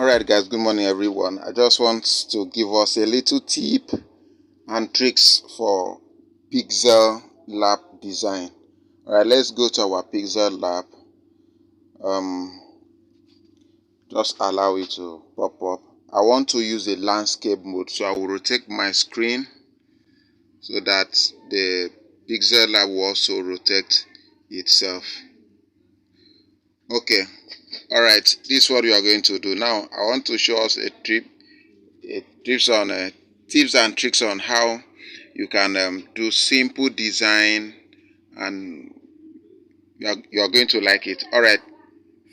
Alright guys, good morning everyone. I just want to give us a little tip and tricks for Pixellab design. Alright, let's go to our Pixellab. Just allow it to pop up. I want to use a landscape mode, so I will rotate my screen so that the Pixellab will also rotate itself. Okay, alright, this is what we are going to do. Now I want to show us a tips and tricks on how you can do simple design, and you are going to like it. All right,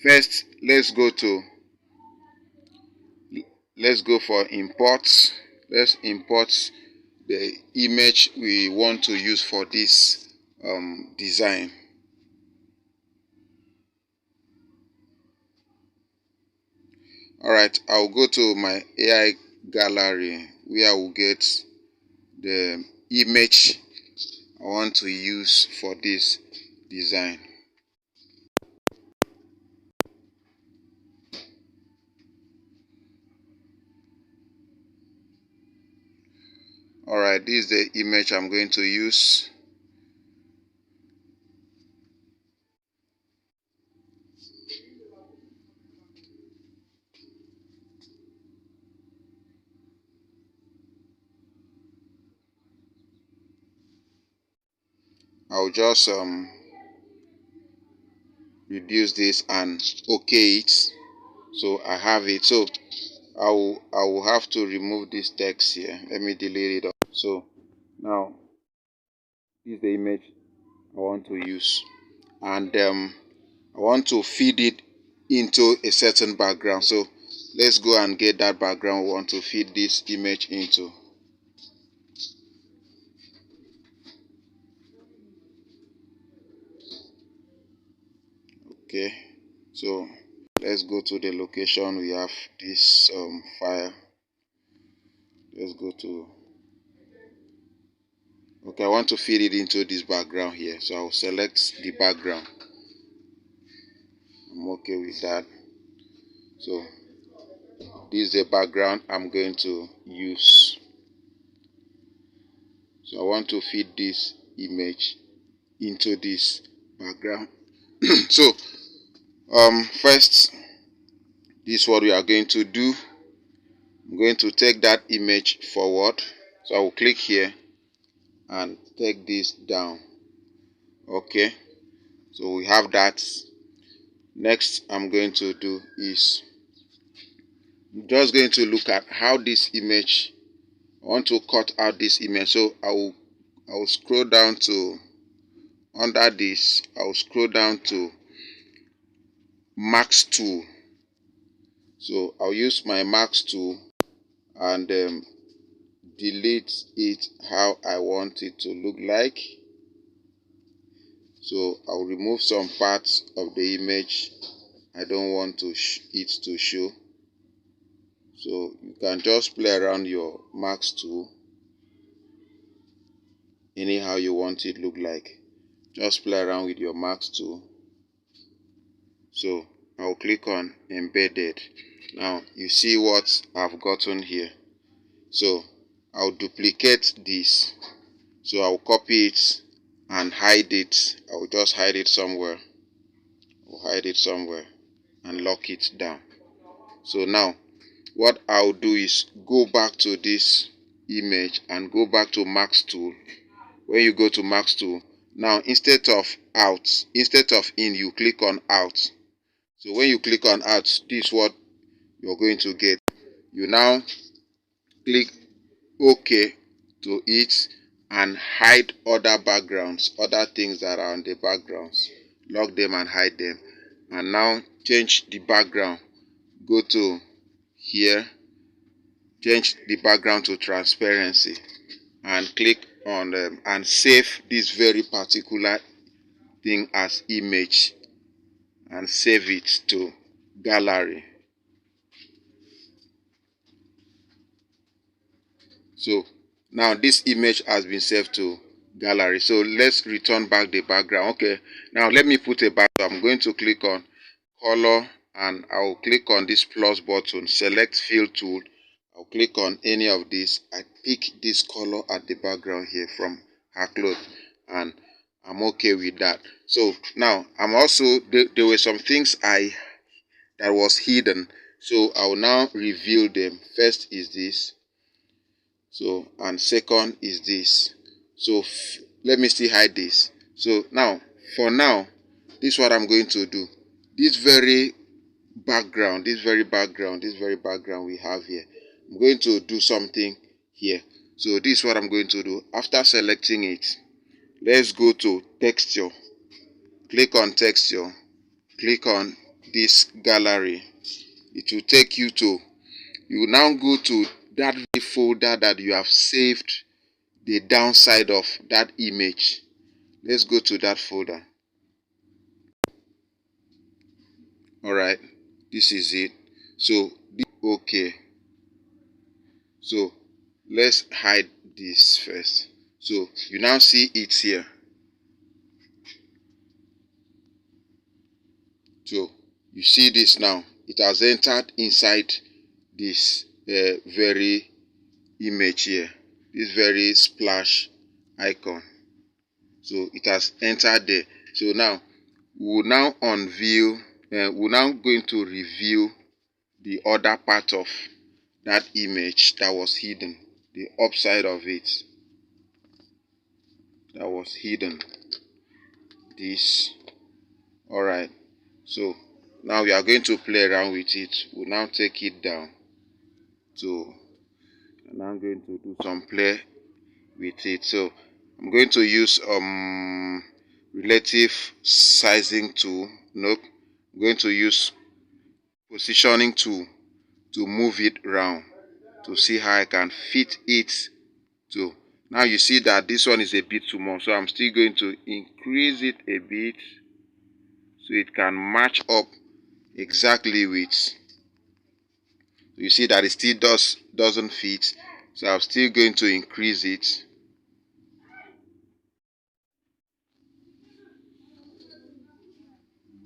first let's go for imports. Let's import the image we want to use for this design. All right, I'll go to my AI gallery where I will get the image I want to use for this design. Alright, this is the image I'm going to use. I'll just reduce this and okay it, so I have it. So I will have to remove this text here. Let me delete it. So now this is the image I want to use, and I want to feed it into a certain background. So let's go and get that background we want to feed this image into. Okay, so let's go to the location we have this file. Let's go to, okay, I want to feed it into this background here, so I'll select the background. I'm okay with that. So this is the background I'm going to use. So I want to feed this image into this background. So first, this is what we are going to do. I'm going to take that image forward, so I will click here and take this down. Okay, so we have that. Next I'm going to do is I'm just going to look at how this image, I want to cut out this image. So I will scroll down to, under this I will scroll down to max tool. So I'll use my max tool and delete it how I want it to look like. So I'll remove some parts of the image I don't want it to show. So you can just play around your max tool anyhow you want it look like. Just play around with your max tool. So I'll click on embedded. Now you see what I've gotten here. So I'll duplicate this. So I'll copy it and hide it. I'll just hide it somewhere. I'll hide it somewhere and lock it down. So now what I'll do is go back to this image and go back to max tool. When you go to max tool, now instead of in, you click on out. So when you click on out, this is what you're going to get. You now click OK to it and hide other backgrounds, other things that are on the backgrounds. Lock them and hide them. And now change the background. Go to here, change the background to transparency and click on them and save this very particular thing as image and save it to gallery. So now this image has been saved to gallery. So let's return back the background. Okay, now let me put a background. I'm going to click on color and I'll click on this plus button, select fill tool. I'll click on any of these. I pick this color at the background here from her cloth, and I'm okay with that. So now I'm also there were some things that was hidden, so I'll now reveal them. First is this, so, and second is this. So let me still hide this. So now, for now, this is what I'm going to do. This very background we have here, I'm going to do something here. So this is what I'm going to do. After selecting it, let's go to texture. Click on texture. Click on this gallery. It will take you to, you will now go to that folder that you have saved the downside of that image. Let's go to that folder. Alright, this is it. So okay, so let's hide this first. So you now see it here. So you see this now, it has entered inside this very image here, this very splash icon. So it has entered there. So now we'll now unveil, we're now going to reveal the other part of that image that was hidden, the upside of it that was hidden. This. Alright, so now we are going to play around with it. We'll now take it down. So I'm now going to do some play with it. So I'm going to use relative sizing tool. Nope. I'm going to use positioning tool to move it around to see how I can fit it. So now you see that this one is a bit too much, so I'm still going to increase it a bit so it can match up exactly with. You see that it still doesn't fit, so I'm still going to increase it.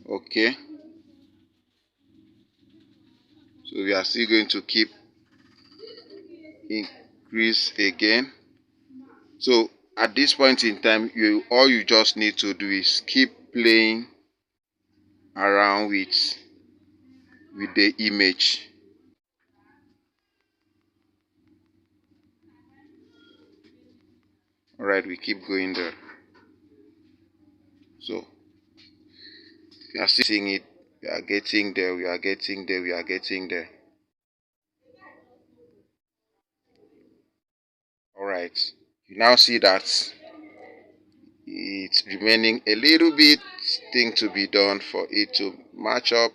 Okay, so we are still going to keep increase again. So at this point in time, all you just need to do is keep playing around with the image. Alright, we keep going there. So we are seeing it, we are getting there, we are getting there, we are getting there. Alright, you now see that it's remaining a little bit thing to be done for it to match up.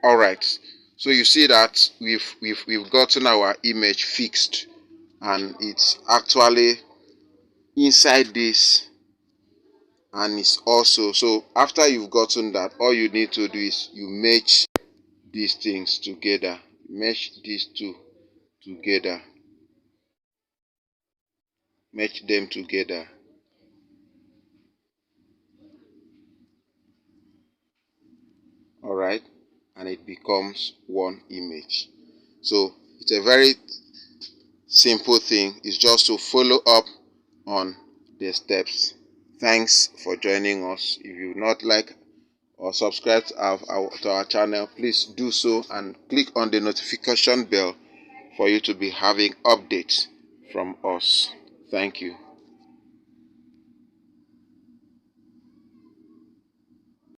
Alright, so you see that we've gotten our image fixed, and it's actually inside this, and it's also, so after you've gotten that, all you need to do is you match these things together, mesh these two together, match them together. Alright, and it becomes one image. So it's a very simple thing. It's just to follow up on the steps. Thanks for joining us. If you not like or subscribe to our channel, please do so and click on the notification bell for you to be having updates from us. Thank you.